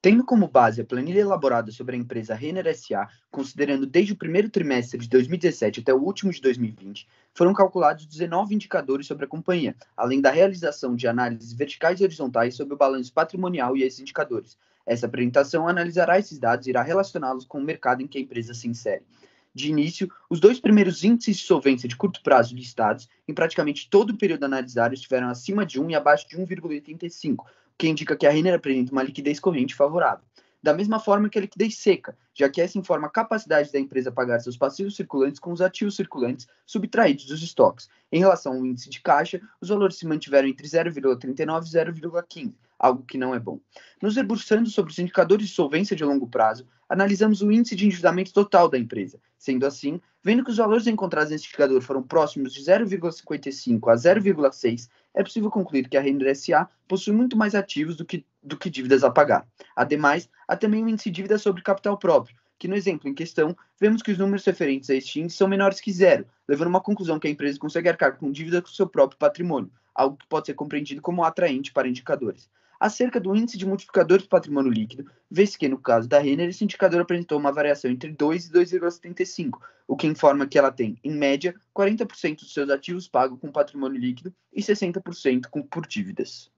Tendo como base a planilha elaborada sobre a empresa Renner S.A., considerando desde o primeiro trimestre de 2017 até o último de 2020, foram calculados 19 indicadores sobre a companhia, além da realização de análises verticais e horizontais sobre o balanço patrimonial e esses indicadores. Essa apresentação analisará esses dados e irá relacioná-los com o mercado em que a empresa se insere. De início, os dois primeiros índices de solvência de curto prazo listados, em praticamente todo o período analisado, estiveram acima de 1 e abaixo de 1,85, o que indica que a Renner apresenta uma liquidez corrente favorável. Da mesma forma que a liquidez seca, já que essa informa a capacidade da empresa pagar seus passivos circulantes com os ativos circulantes subtraídos dos estoques. Em relação ao índice de caixa, os valores se mantiveram entre 0,39 e 0,15, algo que não é bom. Nos debruçando sobre os indicadores de solvência de longo prazo, analisamos o índice de endividamento total da empresa. Sendo assim, vendo que os valores encontrados nesse indicador foram próximos de 0,55 a 0,6, é possível concluir que a Renner S.A. possui muito mais ativos do que dívidas a pagar. Ademais, há também o índice de dívida sobre capital próprio, que no exemplo em questão, vemos que os números referentes a este índice são menores que zero, levando a uma conclusão que a empresa consegue arcar com dívida com seu próprio patrimônio, algo que pode ser compreendido como atraente para indicadores. Acerca do índice de multiplicador de patrimônio líquido, vê-se que no caso da Renner, esse indicador apresentou uma variação entre 2 e 2,75, o que informa que ela tem, em média, 40% dos seus ativos pagos com patrimônio líquido e 60% por dívidas.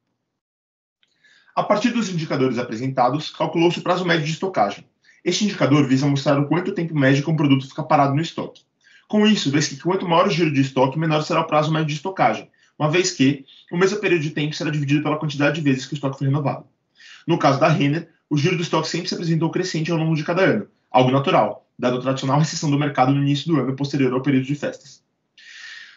A partir dos indicadores apresentados, calculou-se o prazo médio de estocagem. Este indicador visa mostrar o quanto tempo médio que um produto fica parado no estoque. Com isso, vê-se que quanto maior o giro de estoque, menor será o prazo médio de estocagem, uma vez que o mesmo período de tempo será dividido pela quantidade de vezes que o estoque foi renovado. No caso da Renner, o giro do estoque sempre se apresentou crescente ao longo de cada ano, algo natural, dada a tradicional recessão do mercado no início do ano posterior ao período de festas.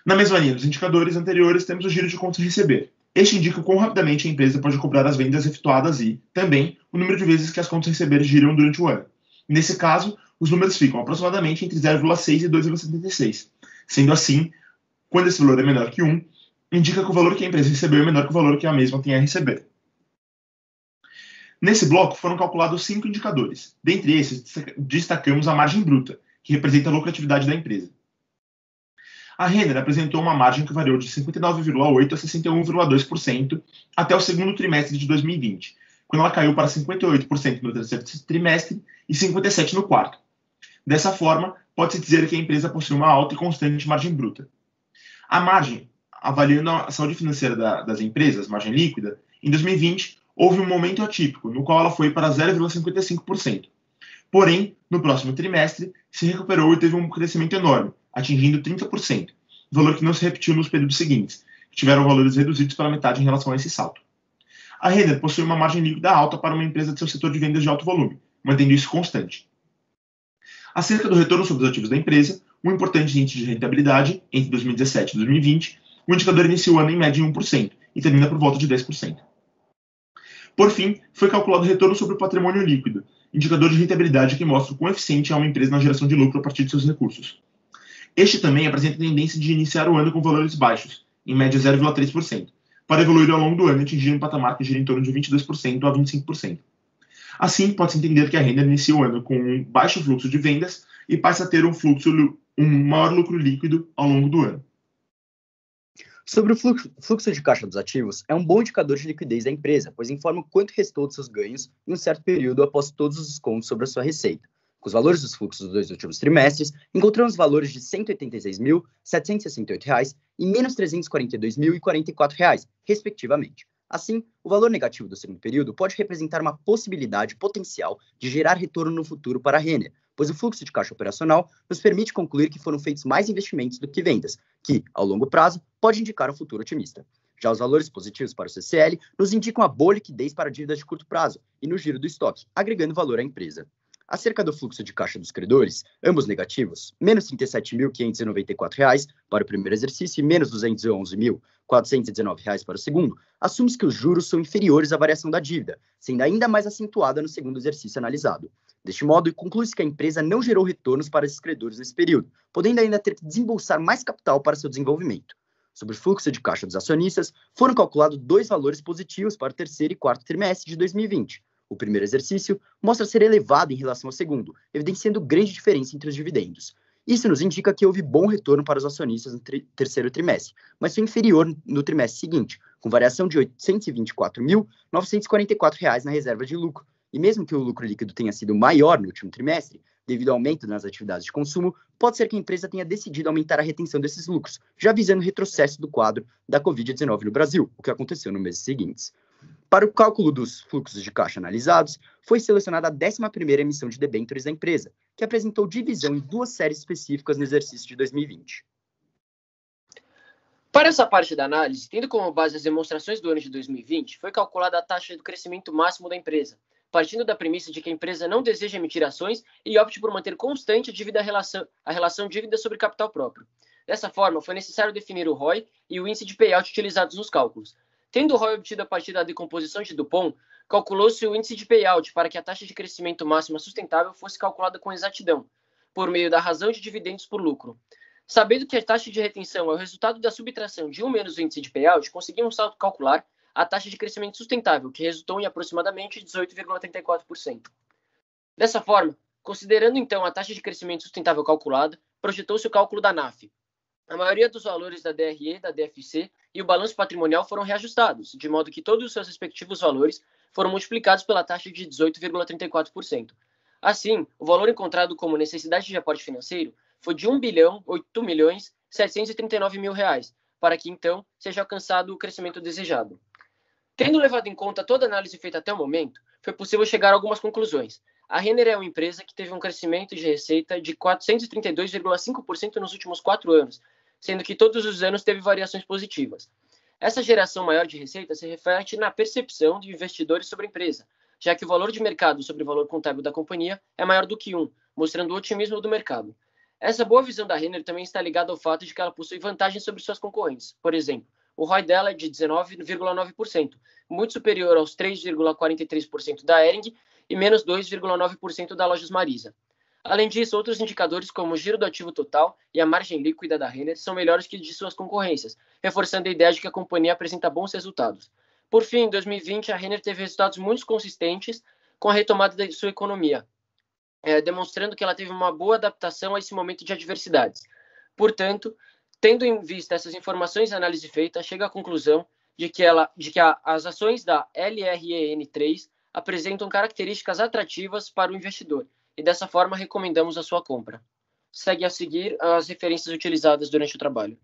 Na mesma linha dos indicadores anteriores, temos o giro de contas a receber. Este indica quão rapidamente a empresa pode cobrar as vendas efetuadas e, também, o número de vezes que as contas a receber giram durante o ano. Nesse caso, os números ficam aproximadamente entre 0,6 e 2,76. Sendo assim, quando esse valor é menor que 1, indica que o valor que a empresa recebeu é menor que o valor que a mesma tem a receber. Nesse bloco foram calculados 5 indicadores. Dentre esses, destacamos a margem bruta, que representa a lucratividade da empresa. A Renner apresentou uma margem que variou de 59,8% a 61,2% até o segundo trimestre de 2020, quando ela caiu para 58% no terceiro trimestre e 57% no quarto. Dessa forma, pode-se dizer que a empresa possui uma alta e constante margem bruta. A margem, avaliando a saúde financeira das empresas, margem líquida, em 2020 houve um momento atípico, no qual ela foi para 0,55%. Porém, no próximo trimestre, se recuperou e teve um crescimento enorme, atingindo 30%, valor que não se repetiu nos períodos seguintes, que tiveram valores reduzidos pela metade em relação a esse salto. A Renner possui uma margem líquida alta para uma empresa de seu setor de vendas de alto volume, mantendo isso constante. Acerca do retorno sobre os ativos da empresa, um importante índice de rentabilidade, entre 2017 e 2020, o indicador inicia o ano em média em 1% e termina por volta de 10%. Por fim, foi calculado o retorno sobre o patrimônio líquido, indicador de rentabilidade que mostra o quão eficiente é uma empresa na geração de lucro a partir de seus recursos. Este também apresenta a tendência de iniciar o ano com valores baixos, em média 0,3%, para evoluir ao longo do ano e atingir um patamar que gira em torno de 22% a 25%. Assim, pode-se entender que a Renner inicia o ano com um baixo fluxo de vendas e passa a ter um maior lucro líquido ao longo do ano. Sobre o fluxo de caixa dos ativos, é um bom indicador de liquidez da empresa, pois informa o quanto restou de seus ganhos em um certo período após todos os descontos sobre a sua receita. Com os valores dos fluxos dos 2 últimos trimestres, encontramos valores de R$ 186.768 e menos R$ 342.044, respectivamente. Assim, o valor negativo do segundo período pode representar uma possibilidade potencial de gerar retorno no futuro para a Renner, pois o fluxo de caixa operacional nos permite concluir que foram feitos mais investimentos do que vendas, que, ao longo prazo, pode indicar um futuro otimista. Já os valores positivos para o CCL nos indicam a boa liquidez para dívidas de curto prazo e no giro do estoque, agregando valor à empresa. Acerca do fluxo de caixa dos credores, ambos negativos, menos R$ 37.594 para o primeiro exercício e menos R$ 211.419 para o segundo, assume-se que os juros são inferiores à variação da dívida, sendo ainda mais acentuada no segundo exercício analisado. Deste modo, conclui-se que a empresa não gerou retornos para esses credores nesse período, podendo ainda ter que desembolsar mais capital para seu desenvolvimento. Sobre o fluxo de caixa dos acionistas, foram calculados 2 valores positivos para o terceiro e quarto trimestre de 2020. O primeiro exercício mostra ser elevado em relação ao segundo, evidenciando grande diferença entre os dividendos. Isso nos indica que houve bom retorno para os acionistas no terceiro trimestre, mas foi inferior no trimestre seguinte, com variação de R$ 824.944 na reserva de lucro, E mesmo que o lucro líquido tenha sido maior no último trimestre, devido ao aumento nas atividades de consumo, pode ser que a empresa tenha decidido aumentar a retenção desses lucros, já visando o retrocesso do quadro da Covid-19 no Brasil, o que aconteceu nos meses seguintes. Para o cálculo dos fluxos de caixa analisados, foi selecionada a 11ª emissão de debêntures da empresa, que apresentou divisão em 2 séries específicas no exercício de 2020. Para essa parte da análise, tendo como base as demonstrações do ano de 2020, foi calculada a taxa do crescimento máximo da empresa, partindo da premissa de que a empresa não deseja emitir ações e opte por manter constante a relação dívida sobre capital próprio. Dessa forma, foi necessário definir o ROI e o índice de payout utilizados nos cálculos. Tendo o ROI obtido a partir da decomposição de Dupont, calculou-se o índice de payout para que a taxa de crescimento máxima sustentável fosse calculada com exatidão, por meio da razão de dividendos por lucro. Sabendo que a taxa de retenção é o resultado da subtração de 1 menos o índice de payout, conseguimos calcular a taxa de crescimento sustentável, que resultou em aproximadamente 18,34%. Dessa forma, considerando então a taxa de crescimento sustentável calculada, projetou-se o cálculo da NAF. A maioria dos valores da DRE, da DFC e o balanço patrimonial foram reajustados, de modo que todos os seus respectivos valores foram multiplicados pela taxa de 18,34%. Assim, o valor encontrado como necessidade de aporte financeiro foi de R$ 1.008.739.000, para que então seja alcançado o crescimento desejado. Tendo levado em conta toda a análise feita até o momento, foi possível chegar a algumas conclusões. A Renner é uma empresa que teve um crescimento de receita de 432,5% nos últimos 4 anos, sendo que todos os anos teve variações positivas. Essa geração maior de receita se reflete na percepção de investidores sobre a empresa, já que o valor de mercado sobre o valor contábil da companhia é maior do que 1, mostrando o otimismo do mercado. Essa boa visão da Renner também está ligada ao fato de que ela possui vantagens sobre suas concorrentes. Por exemplo, o ROI dela é de 19,9%, muito superior aos 3,43% da Hering e menos 2,9% da Lojas Marisa. Além disso, outros indicadores como o giro do ativo total e a margem líquida da Renner são melhores que de suas concorrências, reforçando a ideia de que a companhia apresenta bons resultados. Por fim, em 2020, a Renner teve resultados muito consistentes com a retomada da sua economia, demonstrando que ela teve uma boa adaptação a esse momento de adversidades. Portanto, tendo em vista essas informações e análise feita, chega à conclusão de que as ações da LREN3 apresentam características atrativas para o investidor e dessa forma recomendamos a sua compra. Segue a seguir as referências utilizadas durante o trabalho.